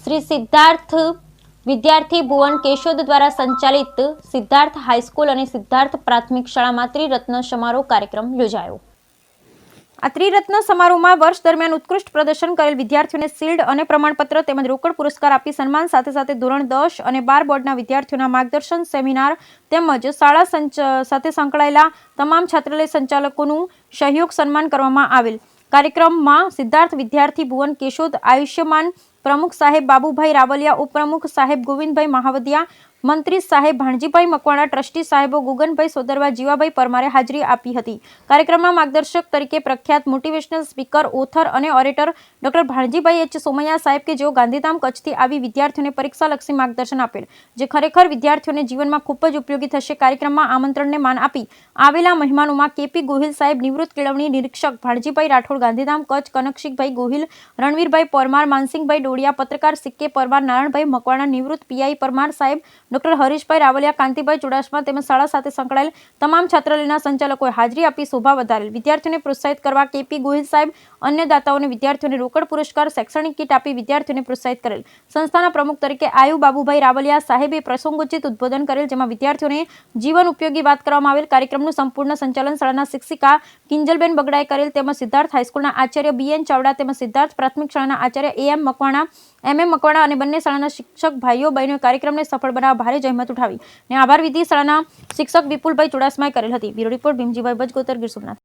શ્રી સિદ્ધાર્થ વિદ્યાર્થી ભુવન કેશોદ દ્વારા સંચાલિત સિદ્ધાર્થ હાઈસ્કૂલ અને સિદ્ધાર્થ પ્રાથમિક શાળામાં ત્રિરત્ન સમારોહ કાર્યક્રમ યોજાયો। આ ત્રિરત્ન સમારોહમાં વર્ષ દરમિયાન ઉત્કૃષ્ટ પ્રદર્શન કરેલ વિદ્યાર્થીઓને શિલ્ડ અને પ્રમાણપત્ર તેમજ રોકડ પુરસ્કાર આપી સન્માન સાથે સાથે ધોરણ 10 અને 12 બોર્ડના વિદ્યાર્થીઓના માર્ગદર્શન સેમિનાર તેમજ શાળા સાથે સંકળાયેલા તમામ છાત્રાલય સંચાલકોનું સહયોગ સન્માન કરવામાં આવેલ। કાર્યક્રમમાં સિદ્ધાર્થ વિદ્યાર્થી ભુવન કેશોદ આયુષ્યમાન પ્રમુખ સાહેબ બાબુભાઈ રાવલિયા, ઉપપ્રમુખ સાહેબ ગોવિંદભાઈ મહાવદિયા, મંત્રી સાહેબ ભાણજીભાઈ મકવાણા, ટ્રસ્ટી સાહેબો ગુગનભાઈ સોદરવા, જીવાભાઈ પરમારે હાજરી આપી હતી। કાર્યક્રમમાં માર્ગદર્શક તરીકે પ્રખ્યાત મોટિવેશનલ સ્પીકર, ઓથર અને orator doctor Bhanjibhai H Somaiya સાહેબ કે જેઓ ગાંધીધામ કચ્છથી આવી વિદ્યાર્થીઓને પરીક્ષાલક્ષી માર્ગદર્શન આપેલ, જે ખરેખર વિદ્યાર્થીઓને જીવનમાં ખૂબ જ ઉપયોગી થશે। કાર્યક્રમમાં આમંત્રણને માન આપી આવેલા મહેમાનોમાં કેપી ગોહિલ સાહેબ, નિવૃત્ત કેળવણી નિરીક્ષક ભાણજીભાઈ રાઠોડ ગાંધીધામ કચ્છ, કનકશીભાઈ ગોહિલ, રણવીરભાઈ પરમાર, માનસિંહભાઈ ડોડિયા, પત્રકાર સિક્કે પરમાર, નારાયણભાઈ મકવાણા, નિવૃત્ત પીઆઈ પરમાર સાહેબ, ડોક્ટર હરીશભાઈ રાવલિયા, કાંતિભાઈ ચુડાસમા તેમજ શાળા સાથે સંકળાયેલ તમામ છાત્રાલયના સંચાલકોએ હાજરી આપી શોભા વધારેલ। વિદ્યાર્થીઓને પ્રોત્સાહિત કરવા કેપી ગોહિલ સાહેબ અન્ય દાતાઓને વિદ્યાર્થીઓને રોકડ પુરસ્કાર, શૈક્ષણિક કીટ આપી વિદ્યાર્થીઓને પ્રોત્સાહિત કરેલ। સંસ્થાના પ્રમુખ તરીકે આયુ બાબુભાઈ રાવલિયા સાહેબે પ્રસંગોચિત ઉદ્બોધન કરેલ, જેમાં વિદ્યાર્થીઓને જીવન ઉપયોગી વાત કરવામાં આવેલ। કાર્યક્રમનું સંપૂર્ણ સંચાલન શાળાના શિક્ષિકા કિંજલબેન બગડાએ કરેલ તેમજ સિદ્ધાર્થ હાઈસ્કૂલના આચાર્ય બીએન ચાવડા તેમજ સિદ્ધાર્થ પ્રાથમિક શાળાના આચાર્ય એમ મકવાણા, મકવાણા અને બંને શાળાના શિક્ષક ભાઈઓ બહેનોએ કાર્યક્રમને સફળ બનાવવા ભારે જહેમત ઉઠાવી અને આભાર વિધિ શાળાના શિક્ષક વિપુલભાઈ ચુડાસમાએ કરેલ હતી। Bureau report Bhimjibhai Bajgotar, Gir Somnath.